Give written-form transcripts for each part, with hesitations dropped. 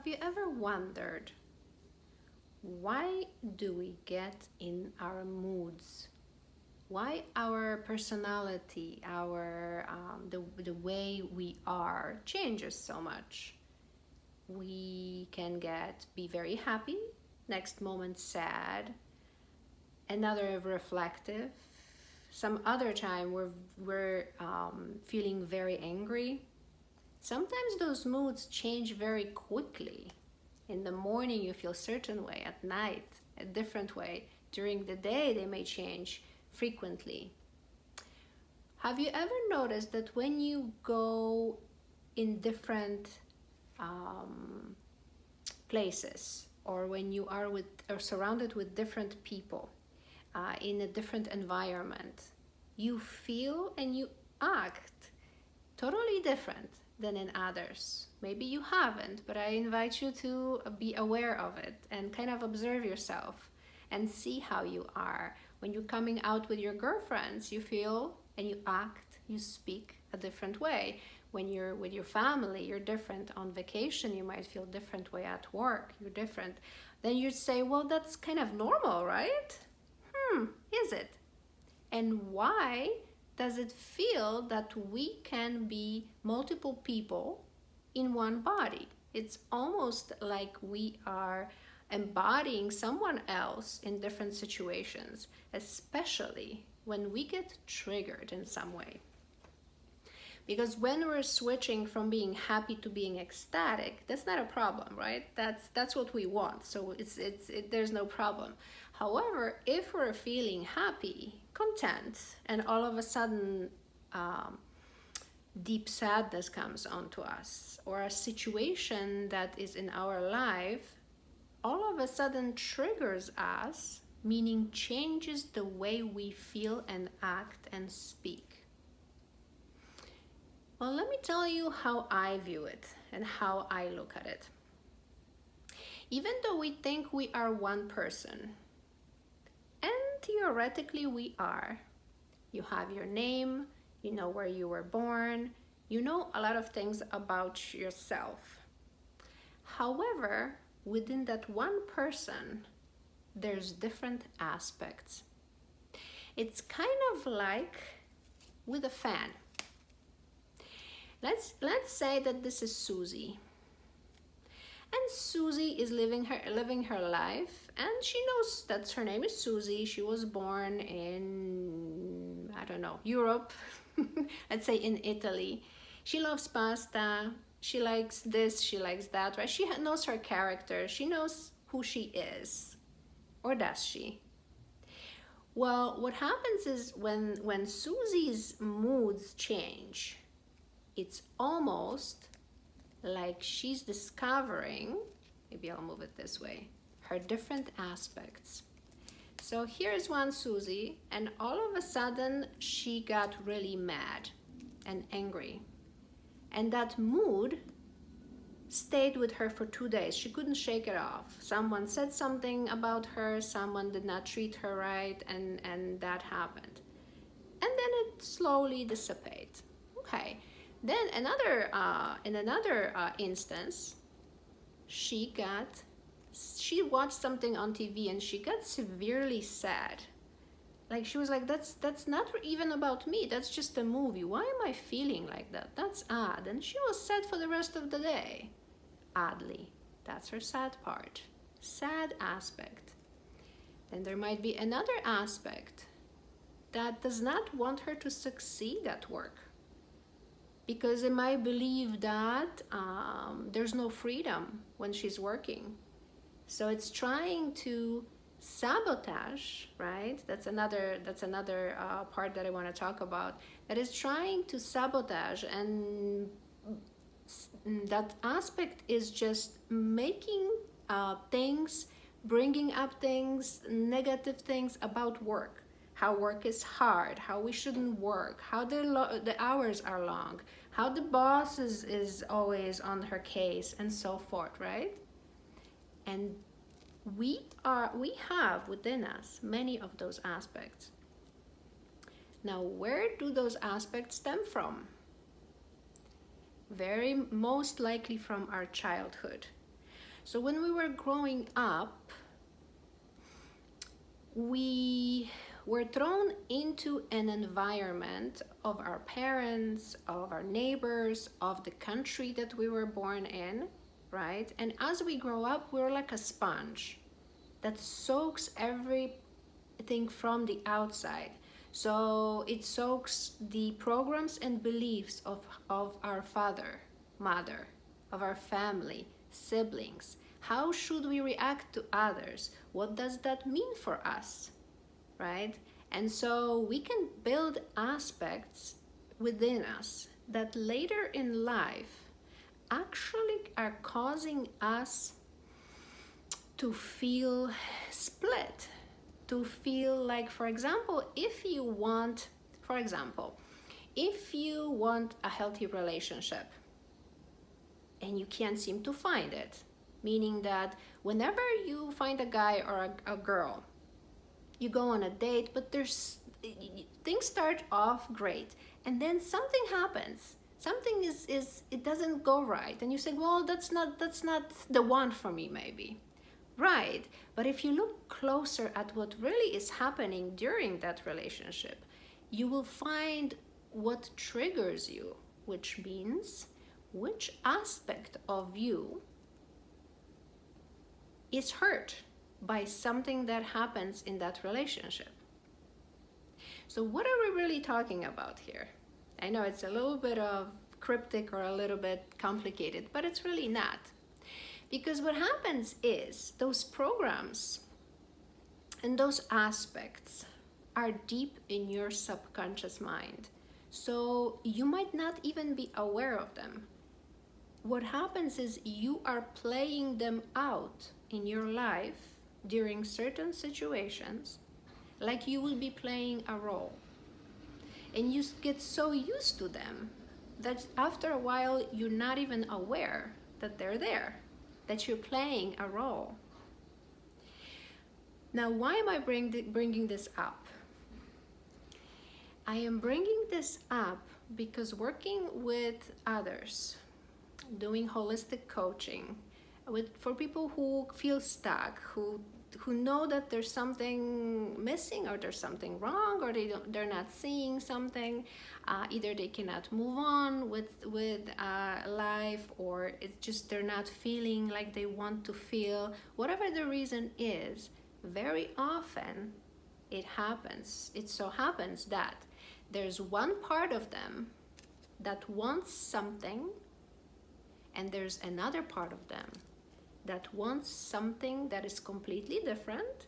you ever wondered, why do we get in our moods? Why our personality, the way we are changes so much? We can be very happy, next moment sad, another reflective, some other time we're feeling very angry. Sometimes those moods change very quickly. In the morning you feel a certain way, at night a different way, during the day they may change frequently. Have you ever noticed that when you go in different places, or when you are surrounded with different people, in a different environment, you feel and you act totally different than in others? Maybe you haven't, but I invite you to be aware of it and kind of observe yourself and see how you are. When you're coming out with your girlfriends, you feel and you act, you speak a different way. When you're with your family, you're different. On vacation, you might feel different way. At work, you're different. Then you'd say, well, that's kind of normal, right? Is it? And why does it feel that we can be multiple people in one body? It's almost like we are embodying someone else in different situations, especially when we get triggered in some way. Because when we're switching from being happy to being ecstatic, that's not a problem, right? That's what we want. So there's no problem. However, if we're feeling happy, content, and all of a sudden deep sadness comes onto us, or a situation that is in our life all of a sudden triggers us, meaning changes the way we feel and act and speak. Well, let me tell you how I view it and how I look at it. Even though we think we are one person, and theoretically we are, you have your name, you know where you were born, you know a lot of things about yourself. However, within that one person, there's different aspects. It's kind of like with a fan. Let's say that this is Susie. And Susie is living her life, and she knows that her name is Susie. She was born in, I don't know, Europe, let's say in Italy. She loves pasta, she likes this, she likes that, right? She knows her character, she knows who she is. Or does she? Well, what happens is when Susie's moods change, it's almost like she's discovering, maybe I'll move it this way, her different aspects. So here's one Susie, and all of a sudden she got really mad and angry. And that mood stayed with her for 2 days. She couldn't shake it off. Someone said something about her, someone did not treat her right, and that happened. And then it slowly dissipated. Okay. Then in another instance, she watched something on TV and she got severely sad. Like she was like, that's not even about me. That's just a movie. Why am I feeling like that? That's odd. And she was sad for the rest of the day. Oddly, that's her sad part. Sad aspect. Then there might be another aspect that does not want her to succeed at work, because it might believe that there's no freedom when she's working. So it's trying to sabotage, right? That's another part that I want to talk about. That is trying to sabotage, and that aspect is just making things, bringing up things, negative things about work. How work is hard, how we shouldn't work, how the hours are long, how the boss is always on her case, and so forth, right? And we have within us many of those aspects. Now, where do those aspects stem from? Very most likely from our childhood. So when we were growing up, we were thrown into an environment of our parents, of our neighbors, of the country that we were born in, right? And as we grow up, we're like a sponge that soaks everything from the outside. So it soaks the programs and beliefs of our father, mother, of our family, siblings. How should we react to others? What does that mean for us? Right? And so we can build aspects within us that later in life actually are causing us to feel split, to feel like, for example, if you want a healthy relationship and you can't seem to find it, meaning that whenever you find a guy or a girl, you go on a date, but things start off great, and then something happens. Something it doesn't go right, and you say, well, that's not the one for me, maybe. Right, but if you look closer at what really is happening during that relationship, you will find what triggers you, which means which aspect of you is hurt by something that happens in that relationship. So what are we really talking about here? I know it's a little bit of cryptic or a little bit complicated, but it's really not. Because what happens is those programs and those aspects are deep in your subconscious mind. So you might not even be aware of them. What happens is you are playing them out in your life during certain situations, like you will be playing a role. And you get so used to them that after a while you're not even aware that they're there, that you're playing a role. Now, why am I bringing this up? I am bringing this up because working with others, doing holistic coaching, for people who feel stuck, who know that there's something missing or there's something wrong, or they're not seeing something, either they cannot move on with life, or it's just they're not feeling like they want to feel. Whatever the reason is, very often it so happens that there's one part of them that wants something, and there's another part of them that wants something that is completely different,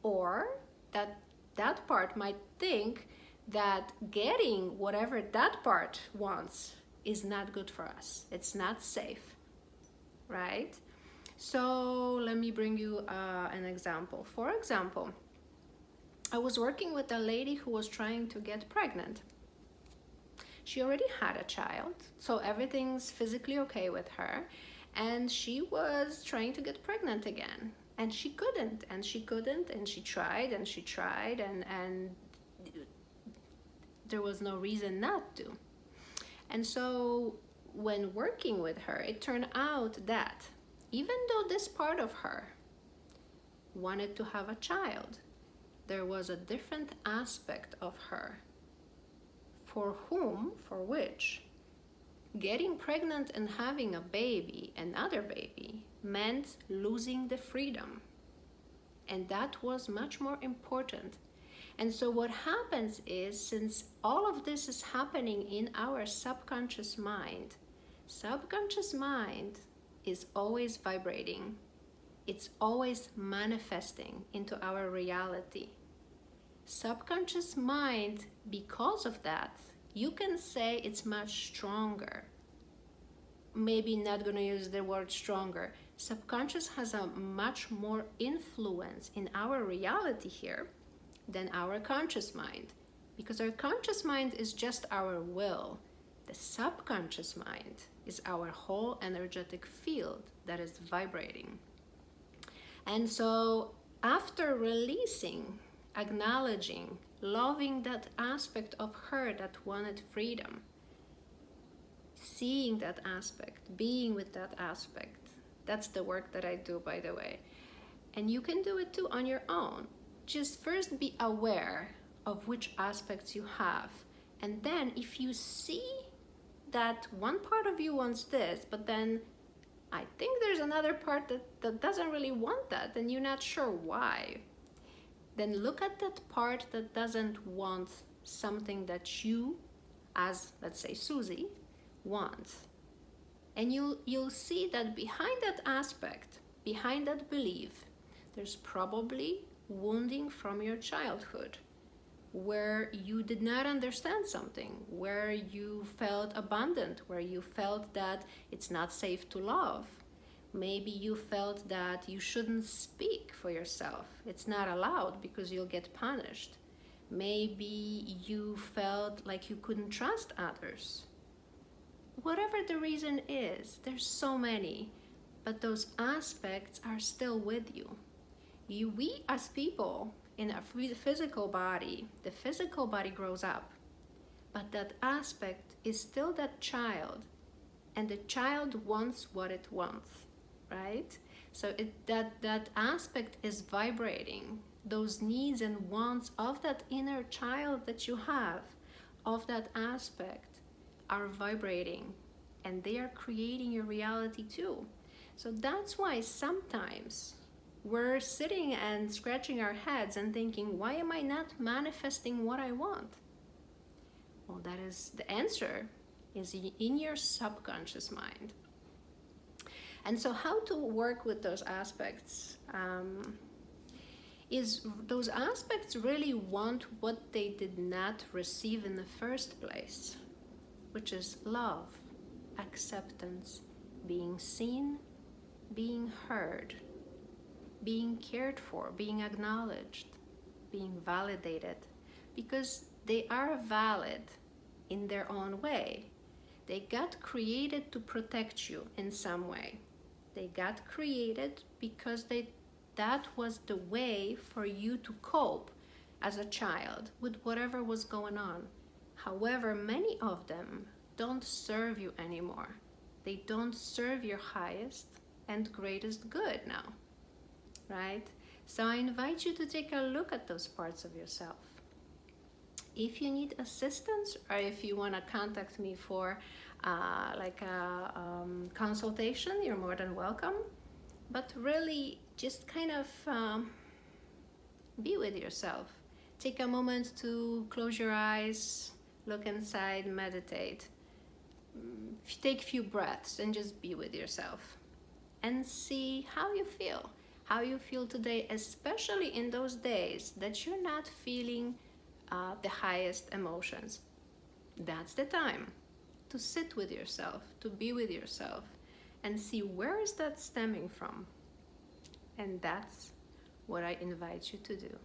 or that part might think that getting whatever that part wants is not good for us. It's not safe, right? So let me bring you an example. For example, I was working with a lady who was trying to get pregnant. She already had a child, so everything's physically okay with her. And she was trying to get pregnant again, and she couldn't, and she tried, and there was no reason not to. And so when working with her, it turned out that even though this part of her wanted to have a child, there was a different aspect of her for which getting pregnant and having a baby, another baby, meant losing the freedom. And that was much more important. And so what happens is, since all of this is happening in our subconscious mind is always vibrating. It's always manifesting into our reality. Subconscious mind, because of that, you can say it's much stronger. Maybe not going to use the word stronger. Subconscious has a much more influence in our reality here than our conscious mind, because our conscious mind is just our will. The subconscious mind is our whole energetic field that is vibrating. And so after releasing, acknowledging, loving that aspect of her that wanted freedom, seeing that aspect, being with that aspect, That's the work that I do, by the way. And you can do it too on your own. Just first be aware of which aspects you have. And then if you see that one part of you wants this, but then I think there's another part that doesn't really want that, and you're not sure why, then look at that part that doesn't want something that you, as let's say Susie, want. And you'll see that behind that aspect, behind that belief, there's probably wounding from your childhood, where you did not understand something, where you felt abandoned, where you felt that it's not safe to love. Maybe you felt that you shouldn't speak for yourself. It's not allowed because you'll get punished. Maybe you felt like you couldn't trust others. Whatever the reason is, there's so many, but those aspects are still with you. We as people, in a physical body, the physical body grows up, but that aspect is still that child, and the child wants what it wants, right? So that aspect is vibrating. Those needs and wants of that inner child that you have, of that aspect, are vibrating, and they are creating your reality too. So that's why sometimes we're sitting and scratching our heads and thinking, why am I not manifesting what I want? Well, that is the answer is in your subconscious mind. And so how to work with those aspects is those aspects really want what they did not receive in the first place, which is love, acceptance, being seen, being heard, being cared for, being acknowledged, being validated, because they are valid in their own way. They got created to protect you in some way. They got created because that was the way for you to cope as a child with whatever was going on. However, many of them don't serve you anymore. They don't serve your highest and greatest good now, right? So I invite you to take a look at those parts of yourself. If you need assistance, or if you want to contact me for consultation, you're more than welcome. But really, just kind of be with yourself. Take a moment to close your eyes, look inside, meditate. Take a few breaths and just be with yourself. And see how you feel. How you feel today, especially in those days that you're not feeling the highest emotions. That's the time to sit with yourself, to be with yourself, and see where is that stemming from. And that's what I invite you to do.